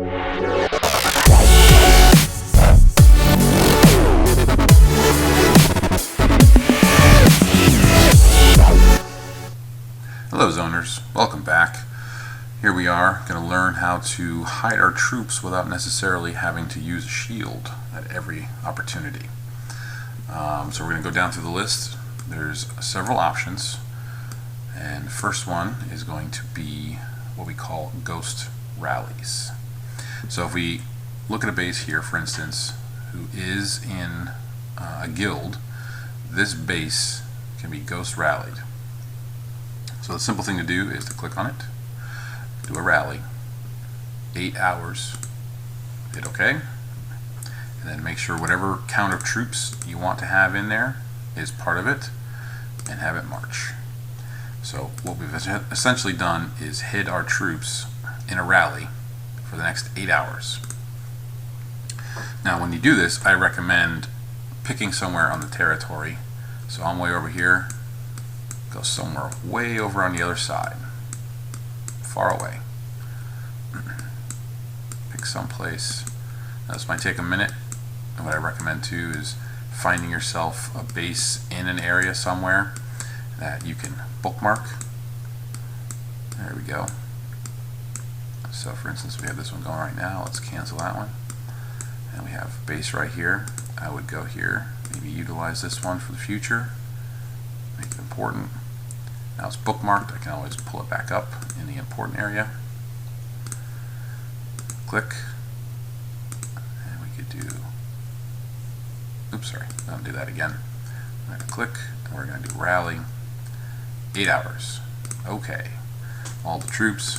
Hello zoners, welcome back. Here we are going to learn how to hide our troops without necessarily having to use a shield at every opportunity. So we're going to go down through the list. There's several options, and the first one is going to be what we call ghost rallies. So if we look at a base here, for instance, who is in a guild, this base can be ghost rallied. So the simple thing to do is to click on it, do a rally, 8 hours, hit OK, and then make sure whatever count of troops you want to have in there is part of it, and have it march. So what we've essentially done is hid our troops in a rally for the next 8 hours. Now when you do this, I recommend picking somewhere on the territory. So I'm way over here. Go somewhere way over on the other side, far away. Pick some place. Now, this might take a minute, and what I recommend too is finding yourself a base in an area somewhere that you can bookmark. There we go. So for instance, we have this one going right now. Let's cancel that one. And we have base right here. I would go here, maybe utilize this one for the future, make it important. Now it's bookmarked. I can always pull it back up in the important area. Click, and we could do, oops, sorry, I'll do that again. I'm going to click, and we're going to do rally, 8 hours. Okay, all the troops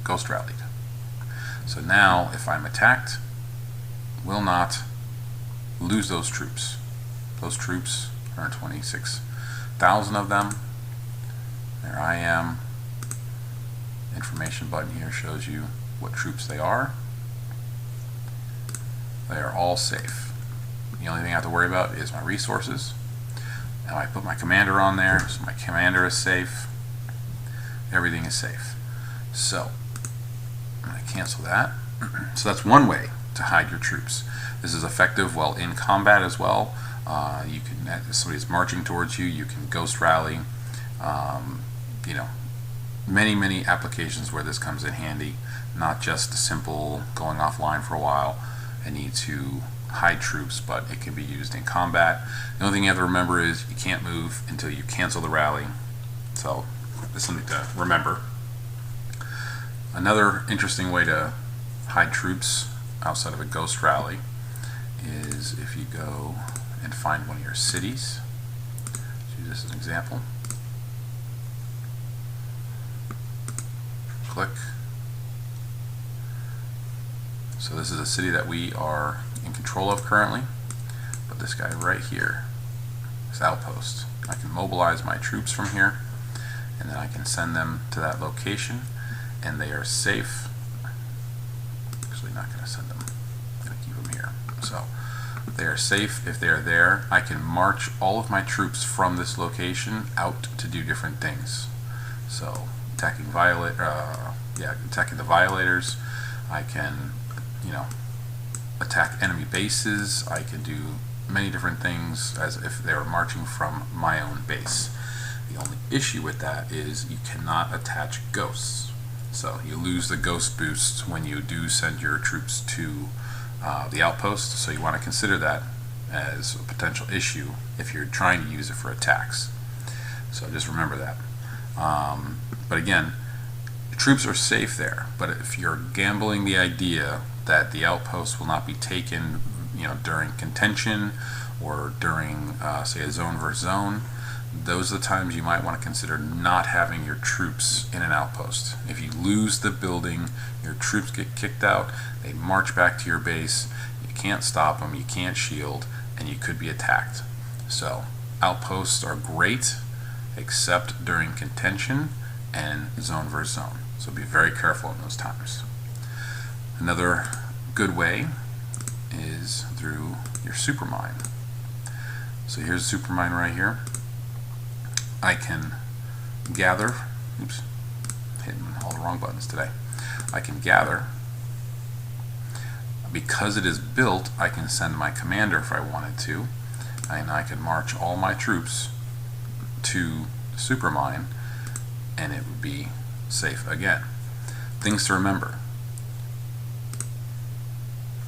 ghost rallied. So now if I'm attacked, will not lose those troops. Those troops are 26,000 of them. There I am. Information button here shows you what troops they are. They are all safe. The only thing I have to worry about is my resources. Now I put my commander on there, so my commander is safe. Everything is safe. So I'm going to cancel that. So that's one way to hide your troops. This is effective while in combat as well. You can, if somebody's marching towards you, you can ghost rally. You know, many applications where this comes in handy. Not just a simple going offline for a while and need to hide troops, but it can be used in combat. The only thing you have to remember is you can't move until you cancel the rally. So that's something to remember. Another interesting way to hide troops outside of a ghost rally is if you go and find one of your cities. Let's use this as an example. Click. So this is a city that we are in control of currently, but this guy right here, this outpost, I can mobilize my troops from here, and then I can send them to that location, and they are safe. Actually, not going to send them. I'm going to keep them here. So they are safe if they are there. I can march all of my troops from this location out to do different things. So attacking attacking the violators. I can, you know, attack enemy bases. I can do many different things as if they were marching from my own base. The only issue with that is you cannot attach ghosts. So you lose the ghost boost when you do send your troops to the outpost, so you want to consider that as a potential issue if you're trying to use it for attacks. So just remember that. But again, the troops are safe there, but if you're gambling the idea that the outpost will not be taken, you know, during contention or during say a zone versus zone, those are the times you might want to consider not having your troops in an outpost. If you lose the building, your troops get kicked out, they march back to your base, you can't stop them, you can't shield, and you could be attacked. So outposts are great except during contention and zone versus zone. So be very careful in those times. Another good way is through your supermine. So here's a supermine right here. I can gather, oops, hitting all the wrong buttons today. I can gather. Because it is built, I can send my commander if I wanted to, and I can march all my troops to Supermine, and it would be safe again. Things to remember.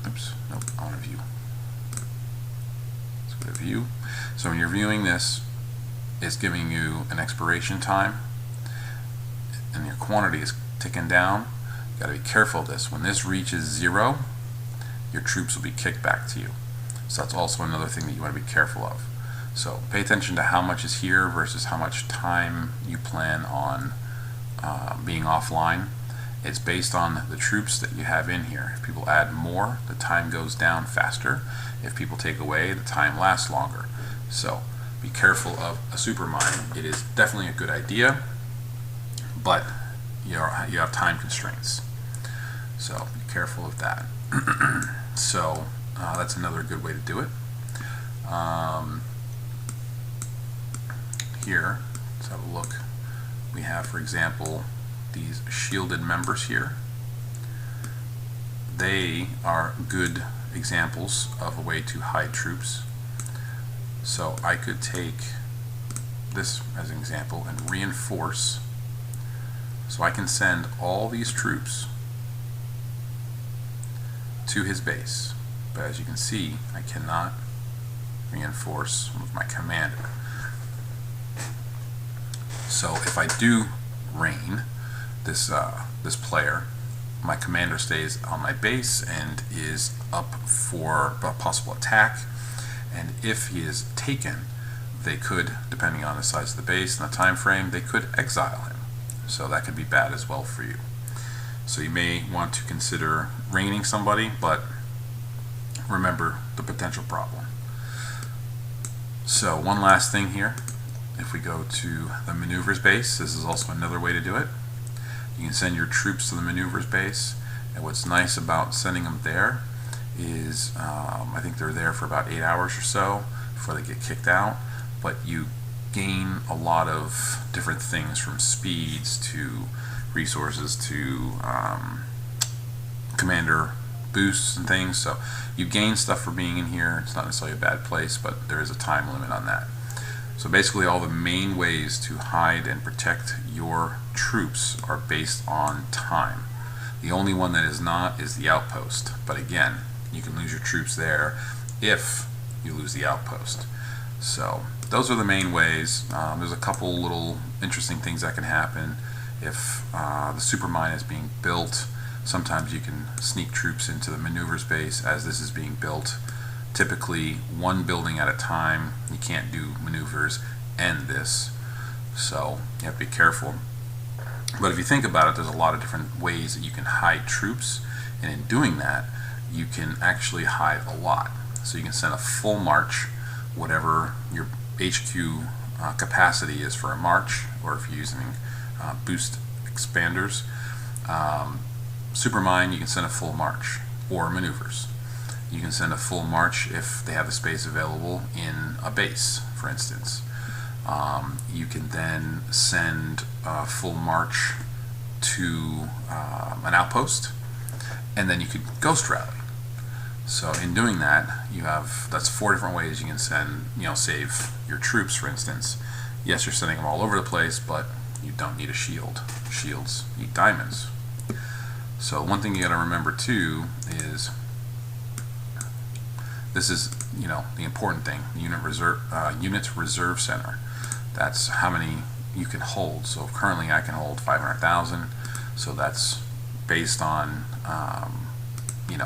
Oops, nope, I want to view. Let's go to view. So when you're viewing this, it's giving you an expiration time, and your quantity is ticking down. You got to be careful of this. When this reaches 0, your troops will be kicked back to you. So that's also another thing that you want to be careful of. So pay attention to how much is here versus how much time you plan on being offline. It's based on the troops that you have in here. If people add more, the time goes down faster. If people take away, the time lasts longer. So be careful of a supermine. It is definitely a good idea, but you have time constraints. So be careful of that. So that's another good way to do it. Here, let's have a look. We have, for example, these shielded members here. They are good examples of a way to hide troops. So I could take this as an example and reinforce. So I can send all these troops to his base, but as you can see, I cannot reinforce with my commander. So if I do rain this player, my commander stays on my base and is up for a possible attack, and if he is taken, they could, depending on the size of the base and the time frame, they could exile him. So that could be bad as well for you. So you may want to consider raining somebody, but remember the potential problem. So one last thing here. If we go to the maneuvers base, this is also another way to do it. You can send your troops to the maneuvers base, and what's nice about sending them there is I think they're there for about 8 hours or so before they get kicked out, but you gain a lot of different things, from speeds to resources to commander boosts and things. So you gain stuff for being in here. It's not necessarily a bad place, but there is a time limit on that. So basically all the main ways to hide and protect your troops are based on time. The only one that is not is the outpost, but again, you can lose your troops there if you lose the outpost. So those are the main ways. There's a couple little interesting things that can happen. If the supermine is being built, sometimes you can sneak troops into the maneuvers base as this is being built. Typically one building at a time. You can't do maneuvers and this, so you have to be careful. But if you think about it, there's a lot of different ways that you can hide troops, and in doing that you can actually hide a lot. So you can send a full march, whatever your HQ capacity is for a march, or if you're using boost expanders. Supermine, you can send a full march, or maneuvers. You can send a full march if they have the space available in a base, for instance. You can then send a full march to an outpost, and then you could ghost rally. So in doing that, that's 4 different ways you can send, save your troops, for instance. Yes, you're sending them all over the place, but you don't need a shield. Shields need diamonds. So one thing you got to remember too is, this is, the important thing, the unit reserve center. That's how many you can hold. So currently I can hold 500,000. So that's based on,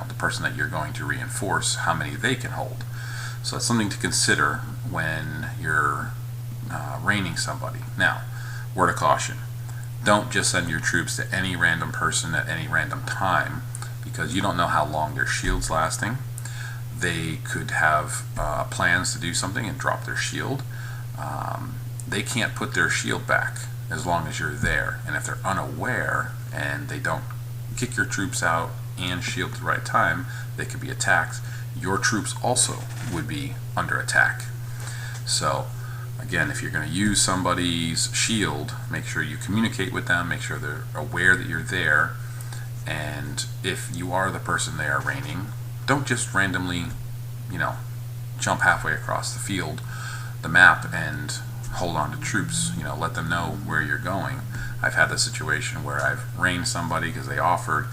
the person that you're going to reinforce, how many they can hold. So that's something to consider when you're raining somebody. Now, word of caution: don't just send your troops to any random person at any random time, because you don't know how long their shield's lasting. They could have plans to do something and drop their shield. They can't put their shield back as long as you're there, and if they're unaware and they don't kick your troops out and shield at the right time, they could be attacked. Your troops also would be under attack. So again, if you're going to use somebody's shield, make sure you communicate with them, make sure they're aware that you're there, And if you are the person they are raining, don't just randomly, jump halfway across the field, the map, and hold on to troops. Let them know where you're going. I've had the situation where I've rained somebody because they offered.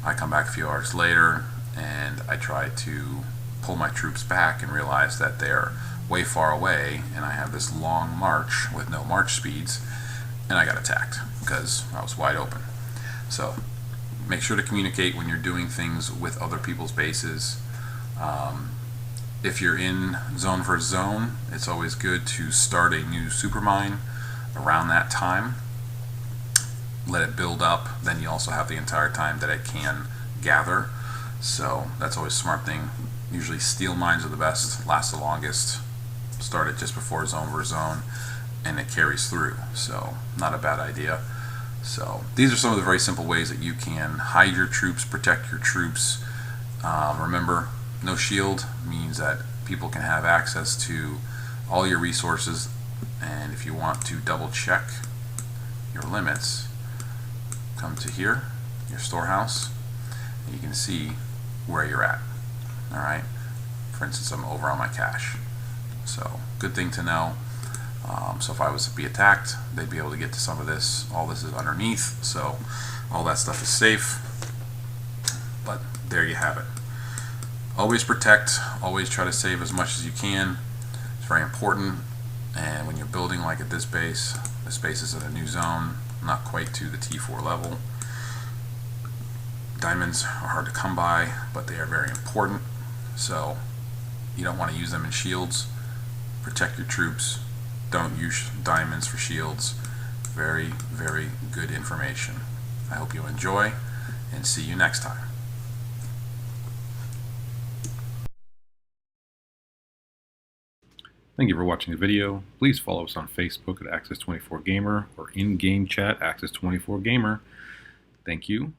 I come back a few hours later and I try to pull my troops back and realize that they're way far away, and I have this long march with no march speeds, and I got attacked because I was wide open. So make sure to communicate when you're doing things with other people's bases. If you're in zone versus zone, it's always good to start a new supermine around that time. Let it build up, then you also have the entire time that it can gather. So that's always a smart thing. Usually steel mines are the best, last the longest. Start it just before zone versus zone, and it carries through. So not a bad idea. So these are some of the very simple ways that you can hide your troops, protect your troops. Remember, no shield means that people can have access to all your resources, and if you want to double check your limits, come to here, your storehouse, and you can see where you're at. Alright, for instance, I'm over on my cache. So good thing to know. So if I was to be attacked, they'd be able to get to some of this. All this is underneath, so all that stuff is safe. But there you have it. Always protect, always try to save as much as you can. It's very important. And when you're building like at this base is in a new zone, not quite to the T4 level. Diamonds are hard to come by, but they are very important. So you don't want to use them in shields. Protect your troops. Don't use diamonds for shields. Very, very good information. I hope you enjoy, and see you next time. Thank you for watching the video. Please follow us on Facebook at Access24Gamer or in-game chat Access24Gamer. Thank you.